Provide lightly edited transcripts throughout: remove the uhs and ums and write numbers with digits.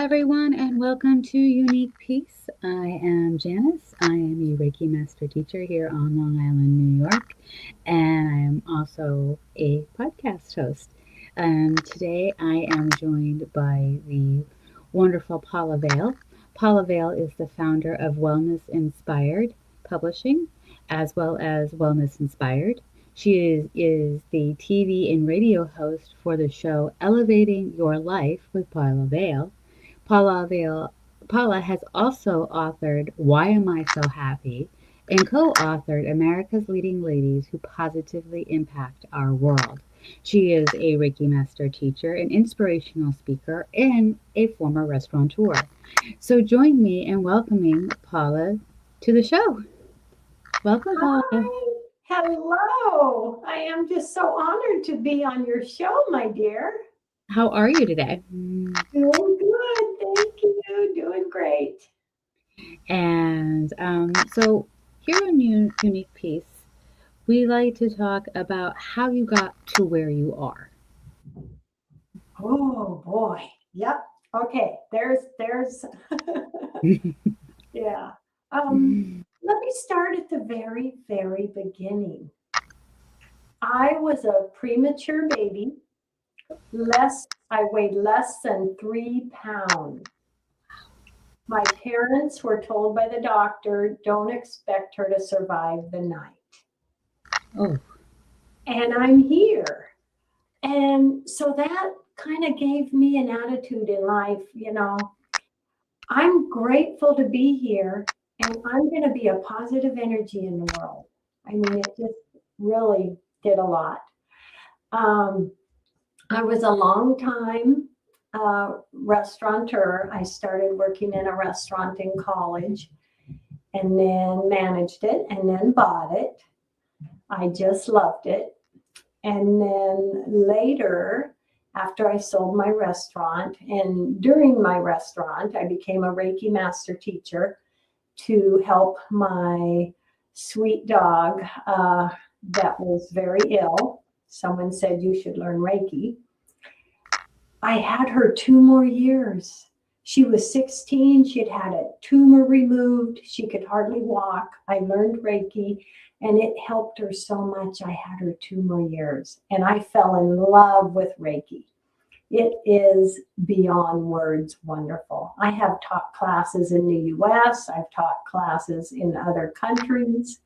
everyone, and welcome to Unique Peace. I am Janice. I am a Reiki Master Teacher here on Long Island, New York, and I am also a podcast host. Today, I am joined by the wonderful Paula Vail. Paula Vail is the founder of Wellness Inspired Publishing, as well as Wellness Inspired. She is the TV and radio host for the show Elevating Your Life with Paula Vail. Paula Vail, Paula has also authored Why Am I So Happy and co-authored America's Leading Ladies Who Positively Impact Our World. She is a Reiki Master Teacher, an inspirational speaker, and a former restaurateur. So join me in welcoming Paula to the show. Welcome, Paula. Hi, hello. I am just so honored to be on your show, my dear. How are you today? Doing good, thank you. Doing great. And here on Unique Peace, we like to talk about how you got to where you are. Oh boy. Yep. Okay. There's yeah. Let me start at the very, very beginning. I was a premature baby. I weighed less than 3 pounds. My parents were told by the doctor, don't expect her to survive the night. Oh, And I'm here. And so that kind of gave me an attitude in life. I'm grateful to be here and I'm going to be a positive energy in the world. I mean, it just really did a lot. Um, I was a long time restaurateur. I started working in a restaurant in college and then managed it and then bought it. I just loved it. And then later, after I sold my restaurant and during my restaurant, I became a Reiki Master Teacher to help my sweet dog that was very ill. Someone said you should learn Reiki. I had her 2 more years. She was 16. She'd had a tumor removed. She could hardly walk. I learned Reiki and it helped her so much. I had her 2 more years and I fell in love with Reiki. It is beyond words wonderful. I have taught classes in the US. I've taught classes in other countries.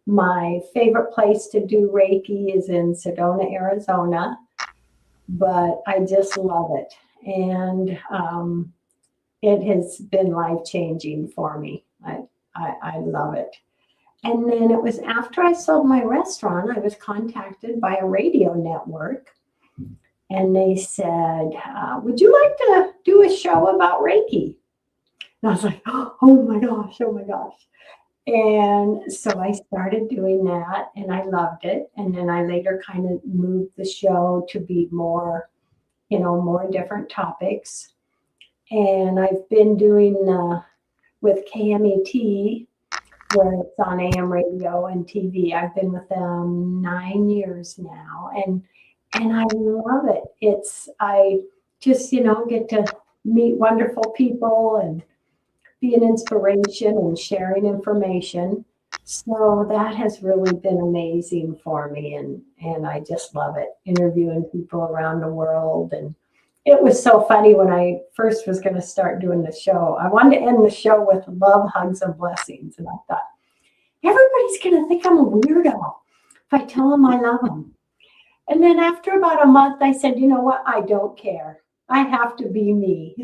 My favorite place to do Reiki is in Sedona, Arizona, but I just love it. And it has been life-changing for me. I love it. And then it was after I sold my restaurant, I was contacted by a radio network. And they said, would you like to do a show about Reiki? And I was like, oh my gosh, oh my gosh. And so I started doing that and I loved it. And then I later kind of moved the show to be more, more different topics. And I've been doing with KMET, where it's on AM radio and TV. I've been with them 9 years now. And I love it. I just, get to meet wonderful people and be an inspiration and sharing information. So that has really been amazing for me. And I just love it, interviewing people around the world. And it was so funny when I first was going to start doing the show. I wanted to end the show with love, hugs, and blessings. And I thought, everybody's going to think I'm a weirdo if I tell them I love them. And then after about a month, I said, you know what? I don't care. I have to be me.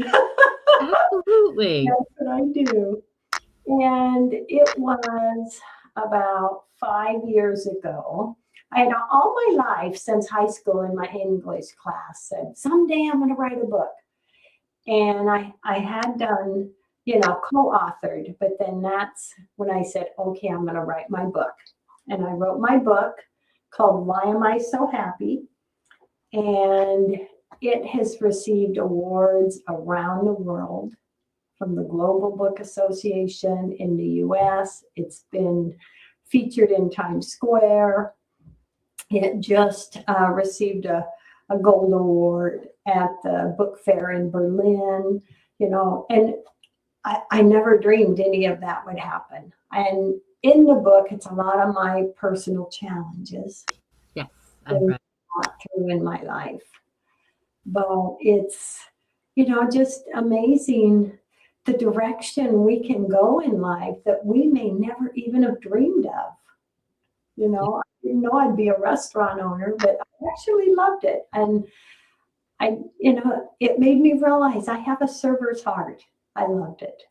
absolutely. That's what I do. And it was about 5 years ago. I had all my life since high school in my English class said, someday I'm going to write a book. And I had done, co-authored, but then that's when I said, okay, I'm going to write my book. And I wrote my book called Why Am I So Happy? And it has received awards around the world from the Global Book Association in the US. It's been featured in Times Square. It just received a gold award at the book fair in Berlin. and I never dreamed any of that would happen. And in the book, it's a lot of my personal challenges Yes, I've that read. I've gone through in my life. But it's, just amazing the direction we can go in life that we may never even have dreamed of. Yeah, I didn't know I'd be a restaurant owner, but I actually loved it. And it made me realize I have a server's heart. I loved it.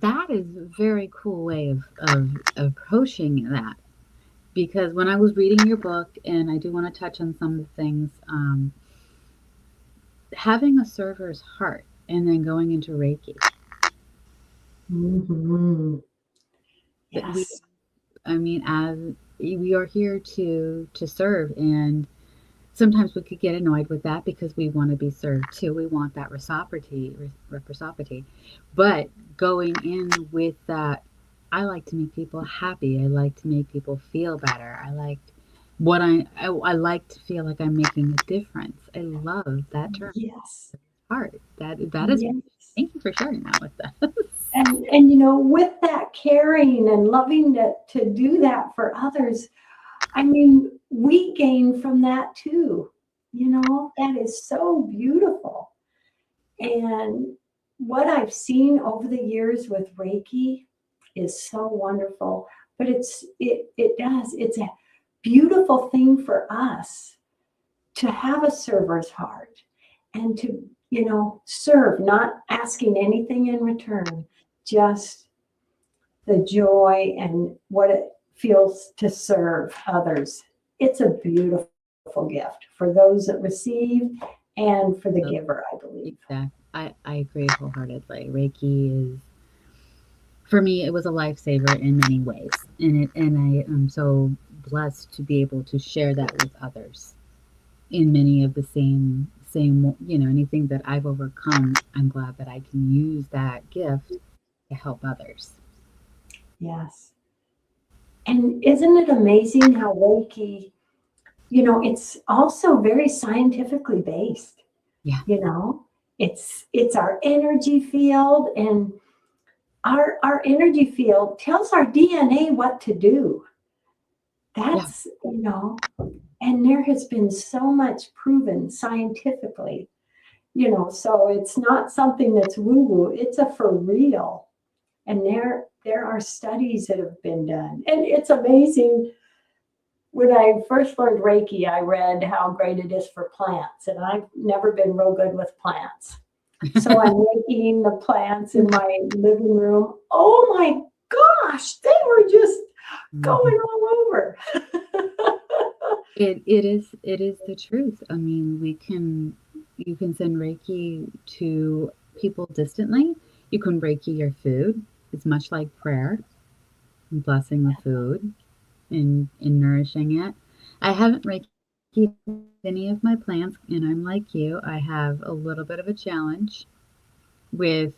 that is a very cool way of approaching that. Because when I was reading your book, and I do want to touch on some of the things, having a server's heart and then going into Reiki, Hmm. that we, Yes. I mean, as we are here to serve, and sometimes we could get annoyed with that because we want to be served too. We want that reciprocity. But going in with that, I like to make people happy. I like to make people feel better. I like to feel like I'm making a difference. I love that term, Yes. heart. That is. Yes. Thank you for sharing that with us. And with that caring and loving to do that for others, I mean, we gain from that too. That is so beautiful. And what I've seen over the years with Reiki is so wonderful. But it's a beautiful thing for us to have a server's heart and to, serve, not asking anything in return, just the joy and what it feels to serve others. It's a beautiful gift for those that receive and for the So, giver, I believe. exact. I agree wholeheartedly. Reiki is, for me, it was a lifesaver in many ways, and I am so blessed to be able to share that with others in many of the same anything that I've overcome. I'm glad that I can use that gift to help others. Yes. And isn't it amazing how Reiki, it's also very scientifically based, Yeah, you know? It's our energy field, and our energy field tells our DNA what to do. yeah, And there has been so much proven scientifically, so it's not something that's woo-woo, it's a for real. And there are studies that have been done. And it's amazing. When I first learned Reiki, I read how great it is for plants, and I've never been real good with plants. So I'm making the plants in my living room. Oh my gosh, they were just Mhm. going all over. It is the truth. I mean, you can send Reiki to people distantly. You can Reiki your food. It's much like prayer, blessing the food and nourishing it. I haven't Reiki any of my plants, and I'm like you. I have a little bit of a challenge with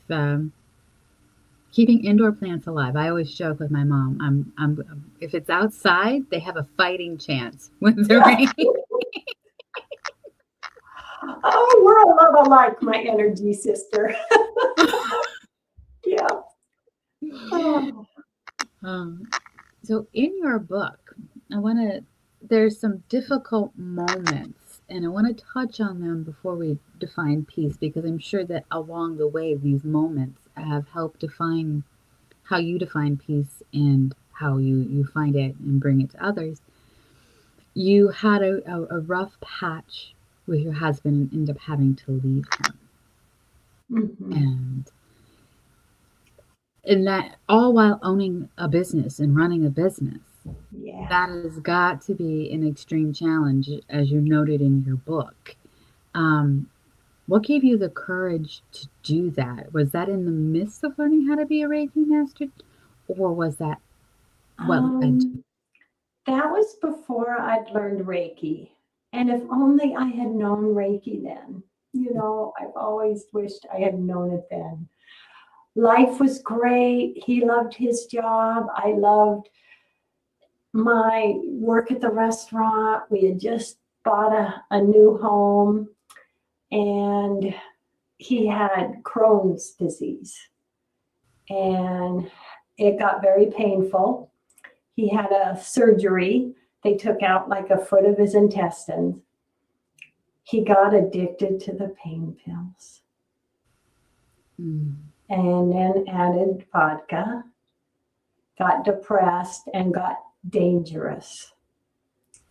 keeping indoor plants alive. I always joke with my mom. If it's outside, they have a fighting chance with the Yeah. rain. Oh, we're a lot alike, my energy sister. Yeah. Oh, Um, so in your book, I want to, there's some difficult moments, and I want to touch on them before we define peace, because I'm sure that along the way, these moments have helped define how you define peace and how you find it and bring it to others. You had a rough patch with your husband and ended up having to leave him. mhm. And that all while owning a business and running a business. Yeah. That has got to be an extreme challenge, as you noted in your book. Um, what gave you the courage to do that? Was that in the midst of learning how to be a Reiki master, or was that what led to? Um, that was before I'd learned Reiki. And if only I had known Reiki then. I've always wished I had known it then. Life was great. He loved his job. I loved my work at the restaurant. We had just bought a new home, and he had Crohn's disease, and it got very painful. He had a surgery. They took out like a foot of his intestines. He got addicted to the pain pills and then added vodka, got depressed, and got dangerous.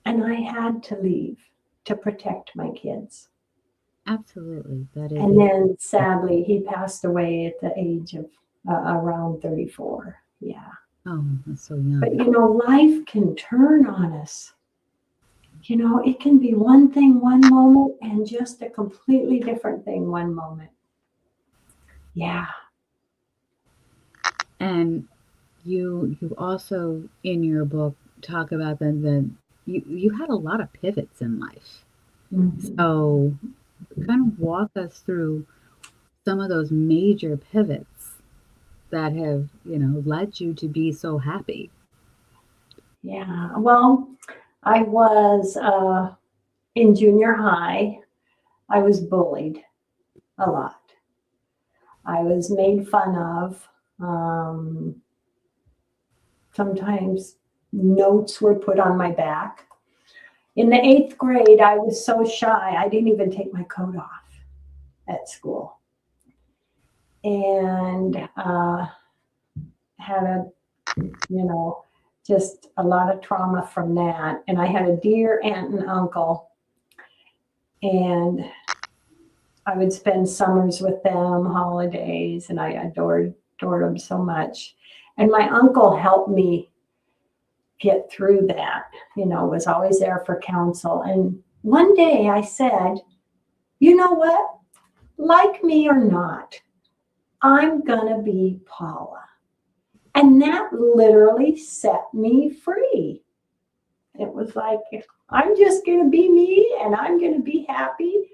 And I had to leave to protect my kids. Absolutely. That is. And then sadly, he passed away at the age of around 34. Yeah. Oh, that's so young. But life can turn on us. It can be one thing one moment and just a completely different thing one moment. Yeah. And you also in your book talk about you had a lot of pivots in life. Mm-hmm. So kind of walk us through some of those major pivots that have, led you to be so happy. Yeah. Well, I was in junior high. I was bullied a lot. I was made fun of. Sometimes notes were put on my back. In the 8th grade, I was so shy, I didn't even take my coat off at school. And had just a lot of trauma from that. And I had a dear aunt and uncle, and I would spend summers with them, holidays, and I adored them so much. And my uncle helped me get through that, was always there for counsel. And one day I said, you know what? Like me or not, I'm going to be Paula. And that literally set me free. It was like, I'm just going to be me, and I'm going to be happy.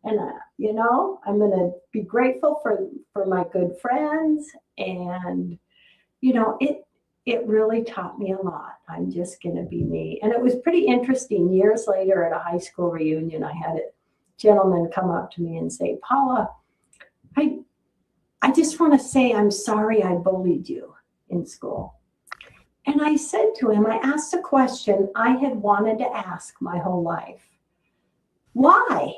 And, I'm going to be grateful for my good friends. And, it really taught me a lot. I'm just going to be me. And it was pretty interesting. Years later at a high school reunion, I had a gentleman come up to me and say, Paula, I just want to say I'm sorry I bullied you in school. And I said to him, I asked a question I had wanted to ask my whole life. Why?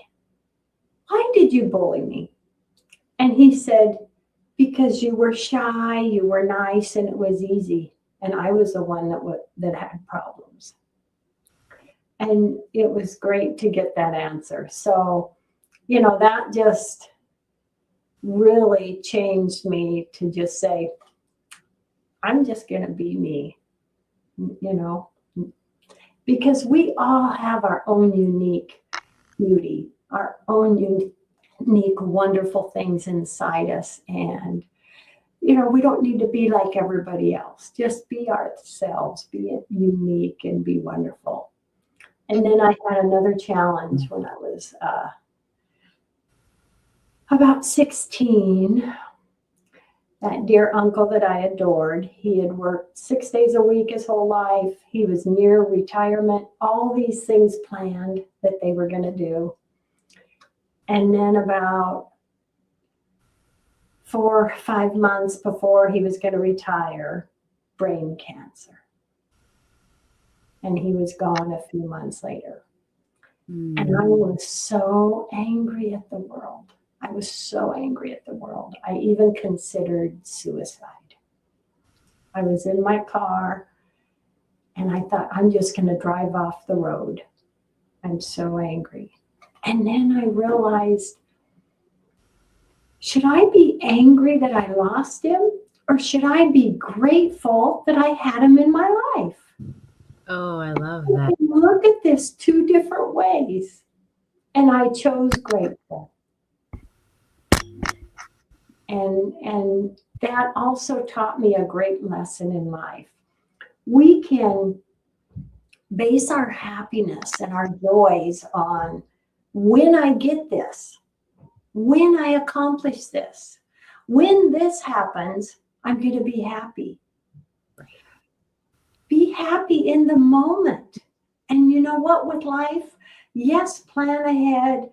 Why did you bully me? And he said, because you were shy, you were nice, and it was easy. And I was the one that had problems. And it was great to get that answer. So, that just really changed me to just say, I'm just going to be me, because we all have our own unique beauty, our own unique, wonderful things inside us. And, we don't need to be like everybody else. Just be ourselves, be unique and be wonderful. And then I had another challenge when I was about 16. That dear uncle that I adored, he had worked 6 days a week his whole life. He was near retirement, all these things planned that they were going to do. And then about 4 or 5 months before he was going to retire, brain cancer. And he was gone a few months later. And I was so angry at the world. I was so angry at the world. I even considered suicide. I was in my car and I thought, I'm just going to drive off the road. I'm so angry. And then I realized, should I be angry that I lost him, or should I be grateful that I had him in my life? Oh, I love that. Look at this 2 different ways. And I chose grateful. And that also taught me a great lesson in life. We can base our happiness and our joys on when I get this, when I accomplish this, when this happens, I'm going to be happy. Right. Be happy in the moment. And you know what, with life, yes, plan ahead,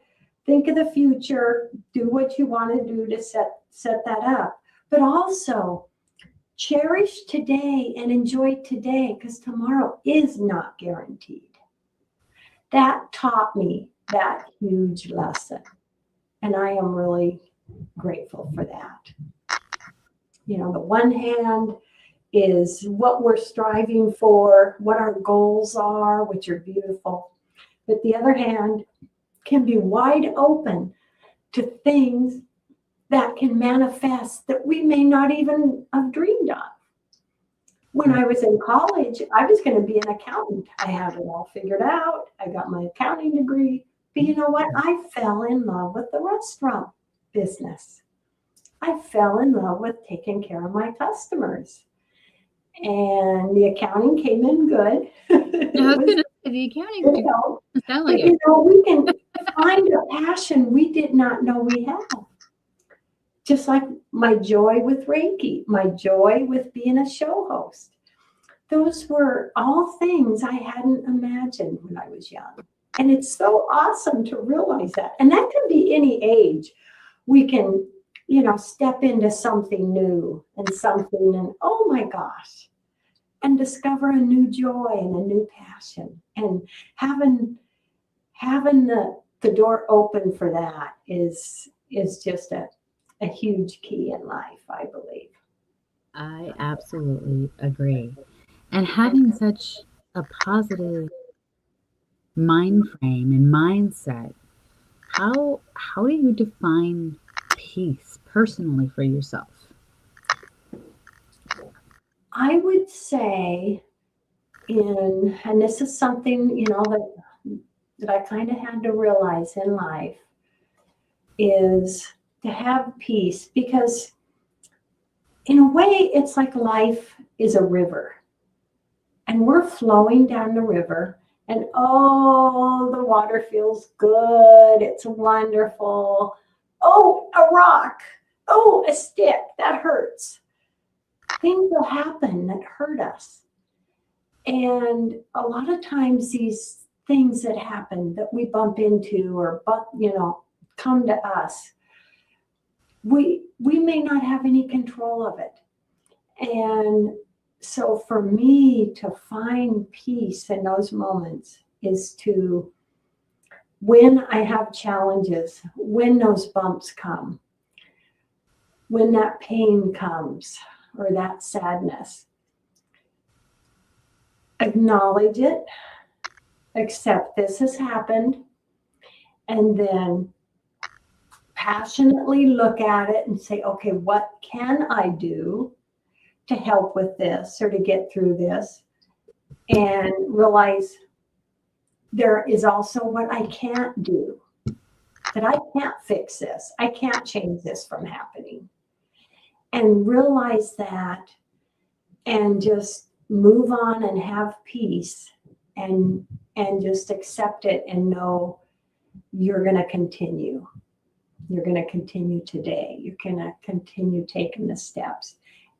think of the future, do what you want to do to set that up, but also cherish today and enjoy today, because tomorrow is not guaranteed. That taught me that huge lesson, and I am really grateful for that. You know, the one hand is what we're striving for, what our goals are, which are beautiful. But the other hand can be wide open to things that can manifest that we may not even have dreamed of. When I was in college, I was going to be an accountant. I had it all figured out. I got my accounting degree. But you know what? I fell in love with the restaurant business. I fell in love with taking care of my customers. And the accounting came in good. I was going to say the accounting sound like but, you know, we can find a passion we did not know we had. Just like my joy with Reiki, my joy with being a show host. Those were all things I hadn't imagined when I was young. And it's so awesome to realize that. And that can be any age. We can, you know, step into something new and oh my gosh, and discover a new joy and a new passion. And having the door open for that is just a huge key in life, I believe. I absolutely agree. And having such a positive mind frame and mindset, how do you define peace personally for yourself? I would say and this is something, you know, that I kind of had to realize in life, is to have peace, because in a way it's like life is a river and we're flowing down the river, and oh, the water feels good, it's wonderful. Oh, a rock, oh, a stick, that hurts. Things will happen that hurt us. And a lot of times these things that happen that we bump into or come to us, we may not have any control of it. And so for me to find peace in those moments is to, when I have challenges, when those bumps come, when that pain comes or that sadness, acknowledge it, accept this has happened, and then passionately look at it and say, okay, what can I do to help with this or to get through this? And realize there is also what I can't do, that I can't fix this. I can't change this from happening. And realize that and just move on and have peace and just accept it and know you're going to continue. You're going to continue today. You're going to continue taking the steps.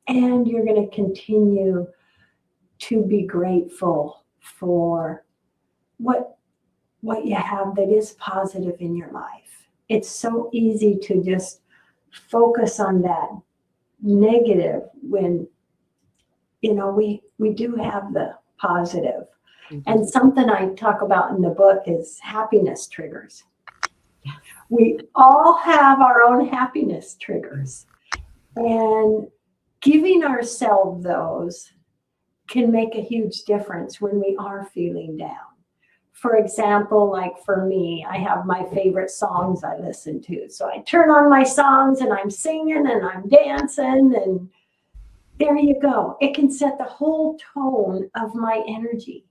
And you're going to continue to be grateful for what you have that is positive in your life. It's so easy to just focus on that negative when, you know, we do have the positive. Mm-hmm. And something I talk about in the book is happiness triggers. Yeah. We all have our own happiness triggers. And giving ourselves those can make a huge difference when we are feeling down. For example, like for me, I have my favorite songs I listen to. So I turn on my songs and I'm singing and I'm dancing, and there you go. It can set the whole tone of my energy.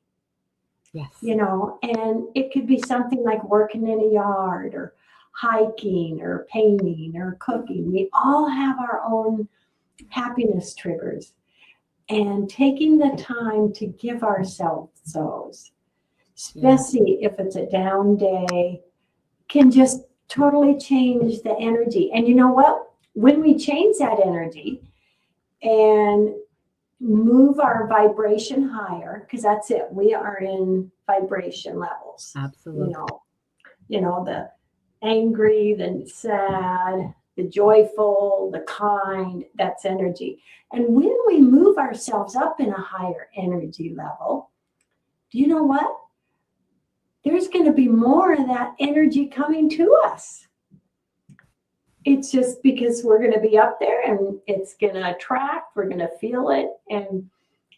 Yes. You know, and it could be something like working in a yard or hiking or painting or cooking. We all have our own happiness triggers, and taking the time to give ourselves those, especially if it's a down day, can just totally change the energy. And you know what? When we change that energy and move our vibration higher, because that's it, we are in vibration levels. Absolutely. angry, the sad, the joyful, the kind. That's energy. And when we move ourselves up in a higher energy level, do you know what? There's going to be more of that energy coming to us. It's just because we're going to be up there and it's going to attract, we're going to feel it. And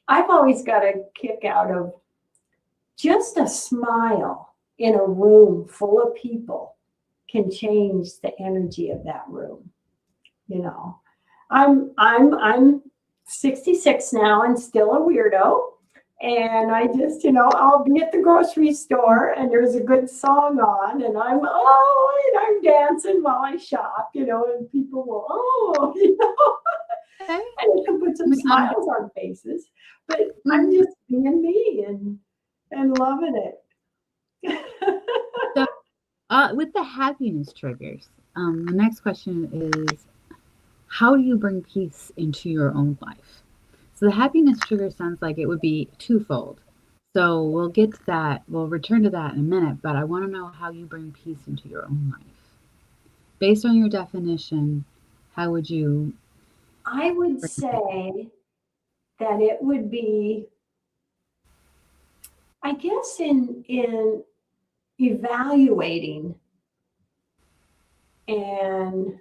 I've always got a kick out of just a smile in a room full of people can change the energy of that room. You know, I'm 66 now and still a weirdo. And I just, I'll be at the grocery store and there's a good song on and I'm dancing while I shop, and people will, Okay. and it can put some smiles on faces. But I'm just being me and loving it. So, with the happiness triggers, the next question is, how do you bring peace into your own life? So the happiness trigger sounds like it would be twofold. So we'll get to that. We'll return to that in a minute, but I want to know how you bring peace into your own life. Based on your definition, how would you? I would say that it would be, I guess, in evaluating and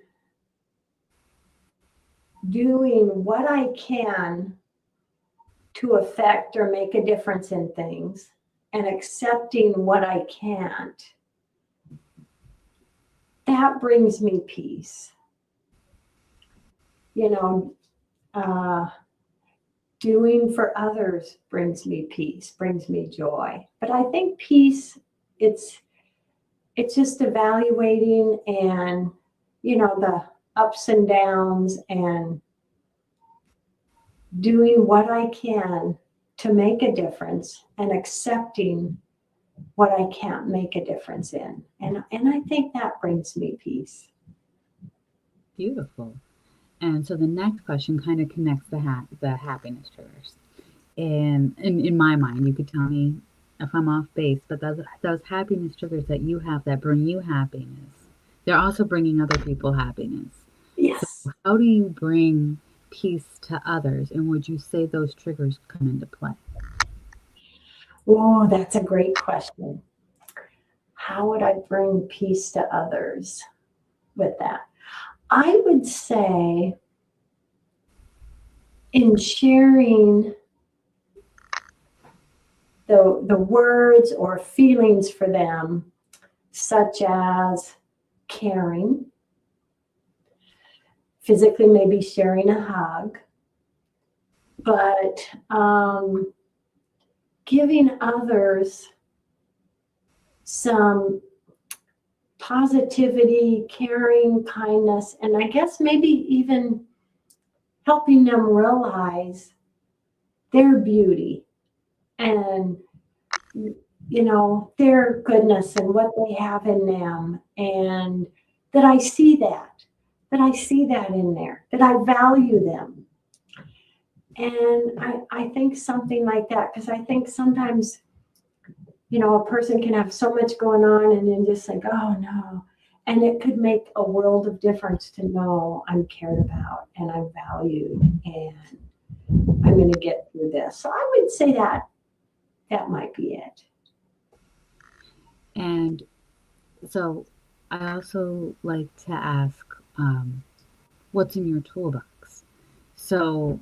doing what I can to affect or make a difference in things and accepting what I can't. That brings me peace. Doing for others brings me peace, brings me joy. But I think peace, it's just evaluating and, the ups and downs and doing what I can to make a difference and accepting what I can't make a difference in. And I think that brings me peace. Beautiful. And so the next question kind of connects the happiness triggers. And in my mind, you could tell me if I'm off base, but those happiness triggers that you have that bring you happiness, they're also bringing other people happiness. Yes. So how do you bring peace to others? And would you say those triggers come into play? Oh, that's a great question. How would I bring peace to others with that? I would say in sharing the words or feelings for them, such as caring, physically maybe sharing a hug, but giving others some positivity, caring, kindness, and I guess maybe even helping them realize their beauty and their goodness and what they have in them, and that I see that in there, that I value them. And I think something like that, because I think sometimes a person can have so much going on and then just like, oh no. And it could make a world of difference to know I'm cared about and I'm valued and I'm going to get through this. So I would say that might be it. And so I also like to ask, what's in your toolbox? So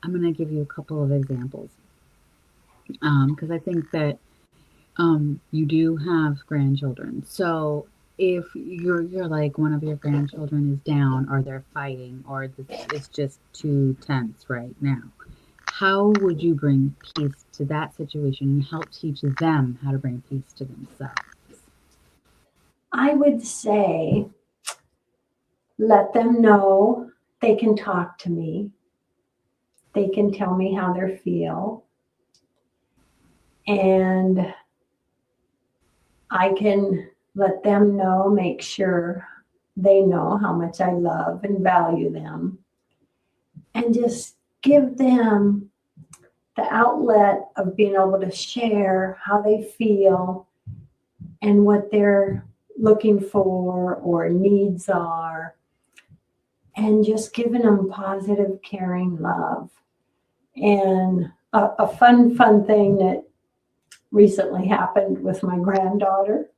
I'm going to give you a couple of examples because I think that you do have grandchildren. So if you're like one of your grandchildren is down or they're fighting or it's just too tense right now, how would you bring peace to that situation and help teach them how to bring peace to themselves? I would say let them know they can talk to me. They can tell me how they feel. And I can let them know, make sure they know how much I love and value them. And just give them the outlet of being able to share how they feel and what they're looking for or needs are, and just giving them positive, caring love. And a fun thing that recently happened with my granddaughter.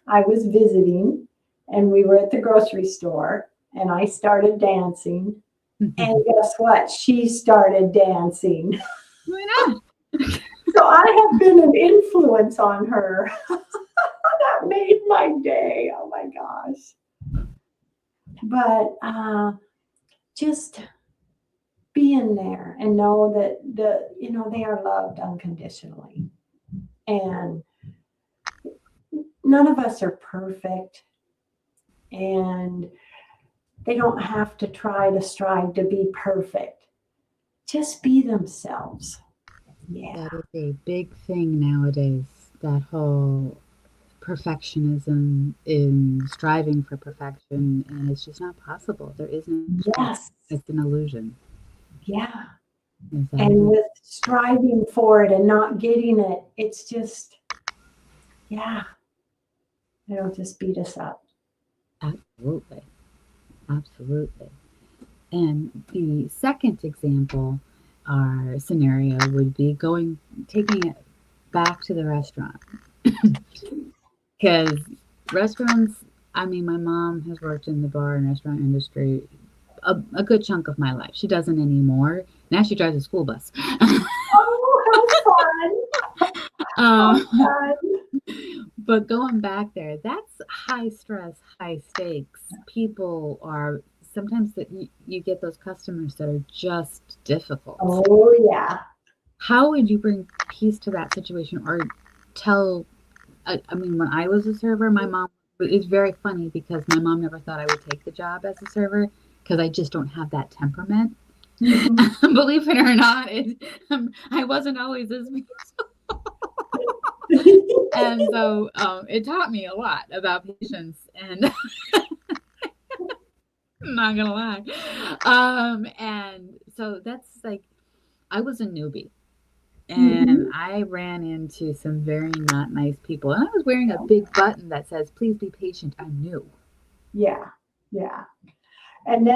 I was visiting and we were at the grocery store and I started dancing. And guess what? She started dancing. Why not? So I have been an influence on her. That made my day. Oh my gosh. But just being there and know that they are loved unconditionally. And none of us are perfect. And they don't have to try to strive to be perfect. Just be themselves. Yeah. That is a big thing nowadays. That whole perfectionism in striving for perfection, and it's just not possible. There is no such thing. Yes. It's an illusion. Yeah. Is that And with striving for it and not getting it, it's just, yeah, it'll just beat us up. absolutely, absolutely. And the second example or scenario would be taking it back to the restaurant. Because restaurants, I mean, my mom has worked in the bar and restaurant industry a good chunk of my life. She doesn't anymore. Now she drives a school bus. Oh, how fun. How um, fun. but going back there, that's high stress, high stakes. People are sometimes that you get those customers that are just difficult. Oh, yeah. How would you bring peace to that situation or tell? I mean, when I was a server, my mom, it's very funny because my mom never thought I would take the job as a server because I just don't have that temperament. Mhm. Believe it or not, I wasn't always as and so it taught me a lot about patience and I'm not gonna lie. And so that's like I was a newbie and Mhm. I ran into some very not nice people and I was wearing a Yeah. big button that says please be patient, I'm new. Yeah. Yeah. And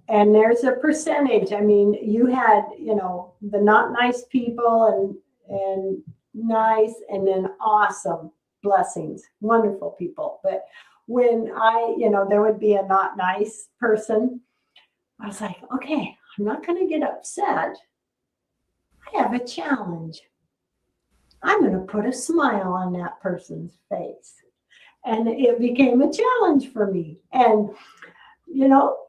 and there's a percentage. I mean, you had, the not nice people and nice and then awesome blessings, wonderful people. But when there would be a not nice person, I was like, okay, I'm not going to get upset. I have a challenge. I'm going to put a smile on that person's face. And it became a challenge for me. And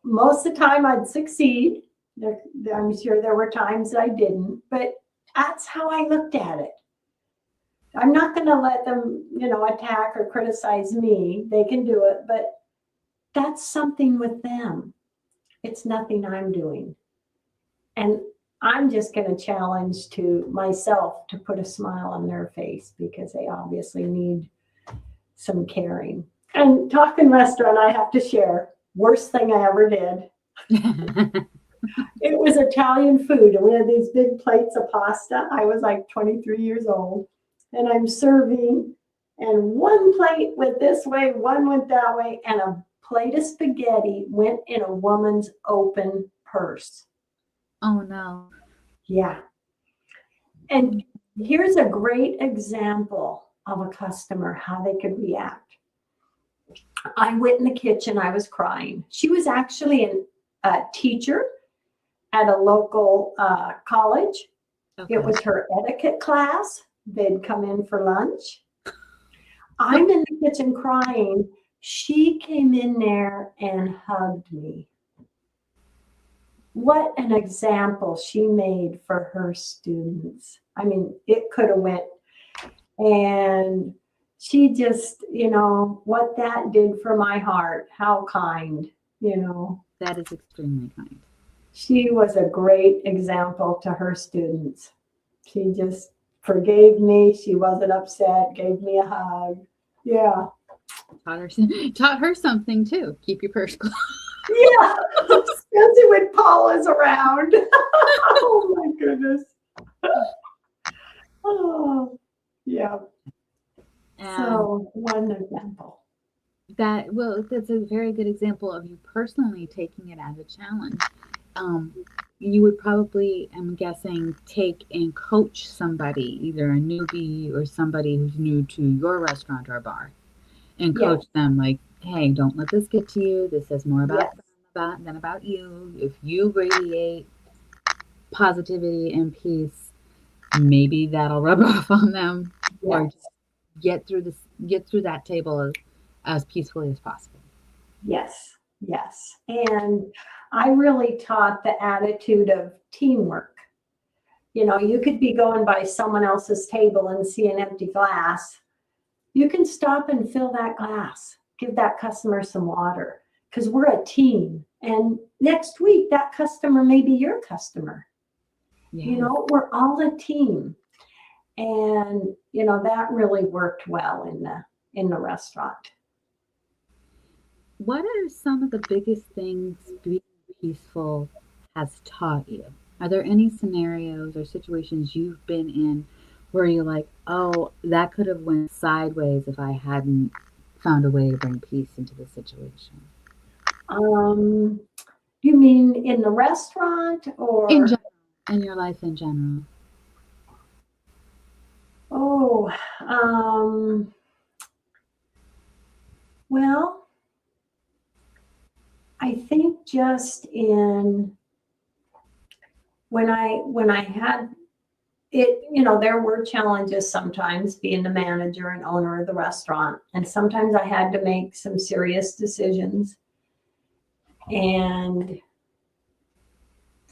most of the time I'd succeed. I'm sure there were times I didn't, but that's how I looked at it. I'm not going to let them, attack or criticize me. They can do it, but that's something with them. It's nothing I'm doing. And I'm just going to challenge to myself to put a smile on their face because they obviously need some caring. And talking restaurant, I have to share. Worst thing I ever did. It was Italian food, and we had these big plates of pasta. I was like 23 years old, and I'm serving, and one plate went this way, one went that way, and a plate of spaghetti went in a woman's open purse. Oh no. Yeah. And here's a great example of a customer, how they could react. I went in the kitchen, I was crying. She was actually a teacher at a local college. Okay. It was her etiquette class. They'd come in for lunch. I'm in the kitchen crying. She came in there and hugged me. What an example she made for her students. I mean, it could have went. And she just, what that did for my heart. How kind. That is extremely kind. She was a great example to her students. She just forgave me. She wasn't upset, gave me a hug. Yeah. Taught her something too. Keep your purse closed. Yeah. Especially when Paula's around. Oh my goodness. Oh, yeah. So one example. That's a very good example of you personally taking it as a challenge. Um, you would probably, I'm guessing, take and coach somebody, either a newbie or somebody who's new to your restaurant or bar, and Yes, coach them like, hey, don't let this get to you. This is more about yes, them than about you. If you radiate positivity and peace, maybe that'll rub off on them, or just yes, get through that table as peacefully as possible. yes, yes. And I really taught the attitude of teamwork. You know, you could be going by someone else's table and see an empty glass. You can stop and fill that glass, give that customer some water, because we're a team. And next week, that customer may be your customer. You Yes. know, we're all a team. And, you know, that really worked well in the restaurant. What are some of the biggest things being peaceful has taught you? Are there any scenarios or situations you've been in where you're like, oh, that could have went sideways if I hadn't found a way to bring peace into the situation? Um, you mean in the restaurant In or, general, in your life in general. oh, well, I think just in when I had it, you know, there were challenges sometimes being the manager and owner of the restaurant. And sometimes I had to make some serious decisions. And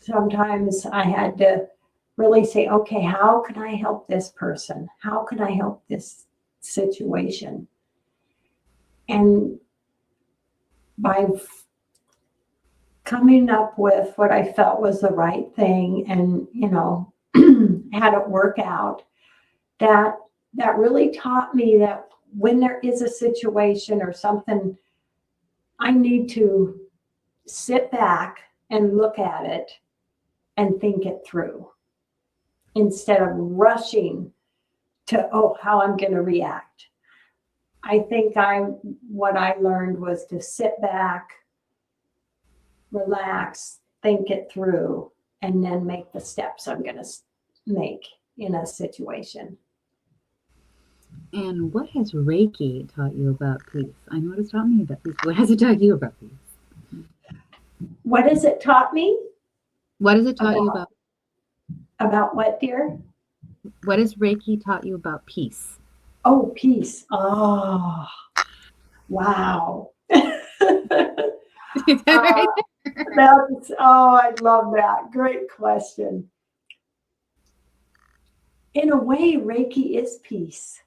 sometimes I had to really say, okay, how can I help this person? How can I help this situation? And by coming up with what I felt was the right thing and, you know, had it work out, that that really taught me that when there is a situation or something, I need to sit back and look at it and think it through instead of rushing to, oh, how I'm going to react. I think what I learned was to sit back, relax, think it through, and then make the steps I'm going to make in a situation. And what has Reiki taught you about peace? I know what it's taught me about peace. What has it taught you about peace? What has it taught me What has it taught you about about what, dear? what has Reiki taught you about peace? Oh, peace. Oh, wow. Is that right? I love that. Great question. In a way, Reiki is peace.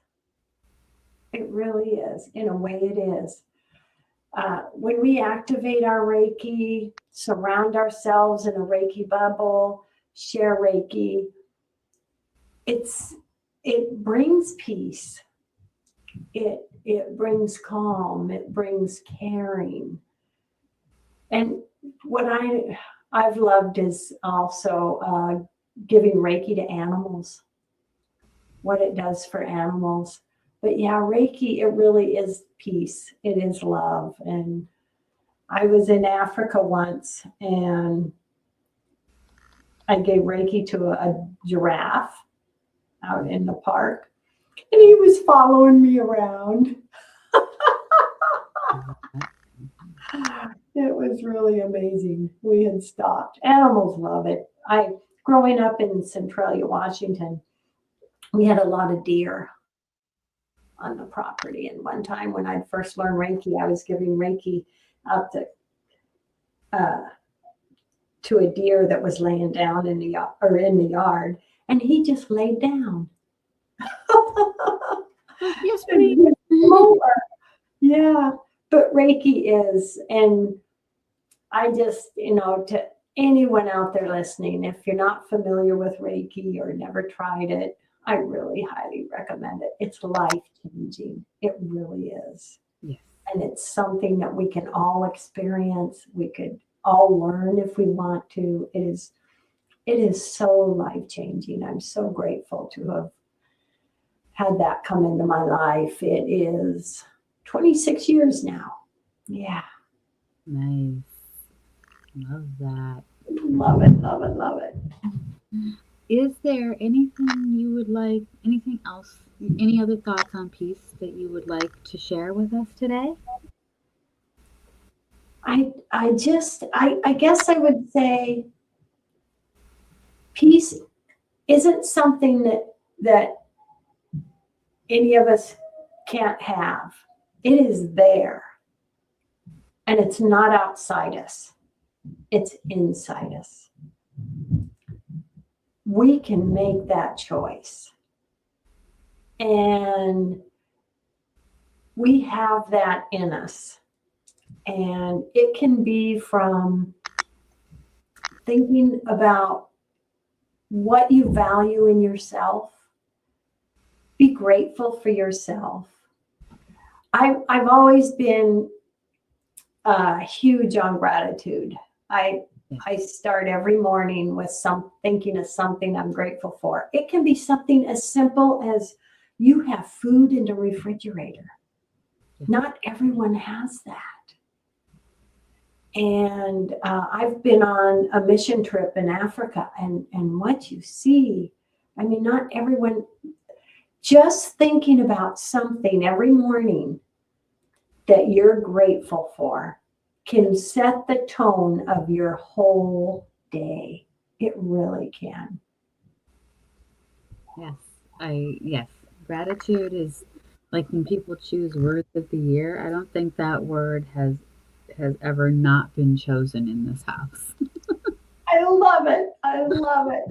It really is. In a way, it is. When we activate our Reiki, surround ourselves in a Reiki bubble, share Reiki, it brings peace. It brings calm. It brings caring. And what I've loved is also giving Reiki to animals, what it does for animals. But yeah, Reiki, it really is peace. It is love. And I was in Africa once and I gave Reiki to a giraffe out in the park. And he was following me around. It was really amazing. We had stopped. Animals love it. Growing up in Centralia, Washington, we had a lot of deer on the property. And one time when I first learned Reiki, I was giving Reiki out uh, to a deer that was laying down in the yard, and he just laid down. Yes, And please. he was yeah, but Reiki is, and I just, you know, to anyone out there listening, if you're not familiar with Reiki or never tried it, I really highly recommend it. It's life changing. It really is. Yes. And it's something that we can all experience. We could all learn if we want to. It is so life changing. I'm so grateful to have had that come into my life. It is. 26 years now. Yeah. Nice. Love that. Love it, love it, love it. Is there anything you would like, anything else, any other thoughts on peace that you would like to share with us today? I guess I would say peace isn't something that any of us can't have. It is there. And it's not outside us. It's inside us. We can make that choice. And we have that in us. And it can be from thinking about what you value in yourself. Be grateful for yourself. I've always been huge on gratitude. I start every morning with thinking of something I'm grateful for. It can be something as simple as you have food in the refrigerator. Not everyone has that. And I've been on a mission trip in Africa, and what you see, I mean, not everyone, just thinking about something every morning that you're grateful for can set the tone of your whole day. It really can. Yes. Gratitude is like when people choose words of the year, I don't think that word has ever not been chosen in this house. I love it. I love it.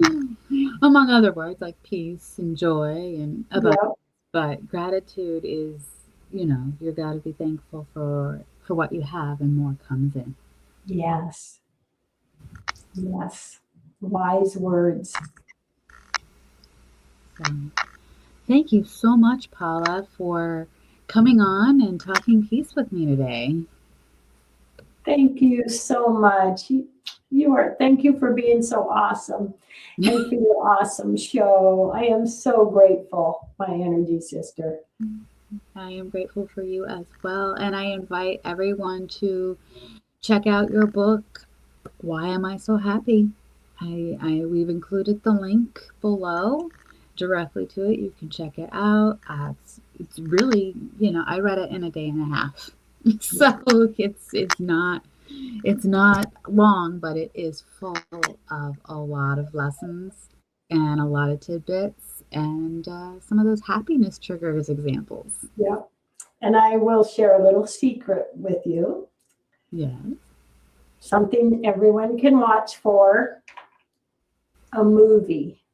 Among other words like peace and joy and abundance. Yep. But gratitude is, you got to be thankful for what you have and more comes in. Yes. Yes. Wise words. So, thank you so much, Paula, for coming on and talking peace with me today. Thank you so much. Thank you for being so awesome and for your awesome show. I am so grateful, my energy sister. I am grateful for you as well. And I invite everyone to check out your book, Why Am I So Happy? We've included the link below directly to it. You can check it out. It's really, I read it in a day and a half. So it's not long, but it is full of a lot of lessons and a lot of tidbits and some of those happiness triggers examples. Yeah. And I will share a little secret with you. Yeah. Something everyone can watch for a movie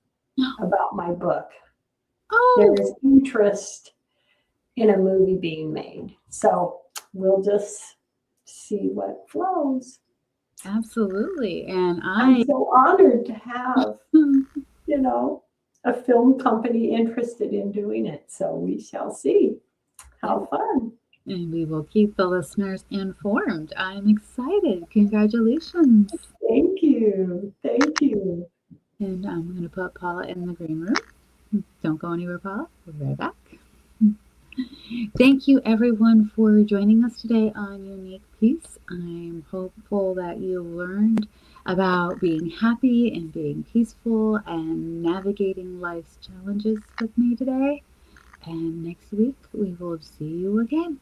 about my book. Oh. There is interest in a movie being made. So we'll just see what flows. Absolutely. And I'm so honored to have, a film company interested in doing it. So we shall see. How fun. And we will keep the listeners informed. I'm excited. Congratulations. Thank you. Thank you. And I'm going to put Paula in the green room. Don't go anywhere, Paula. We'll be right back. Thank you, everyone, for joining us today on Unique Peace. I'm hopeful that you learned about being happy and being peaceful and navigating life's challenges with me today. And next week, we will see you again.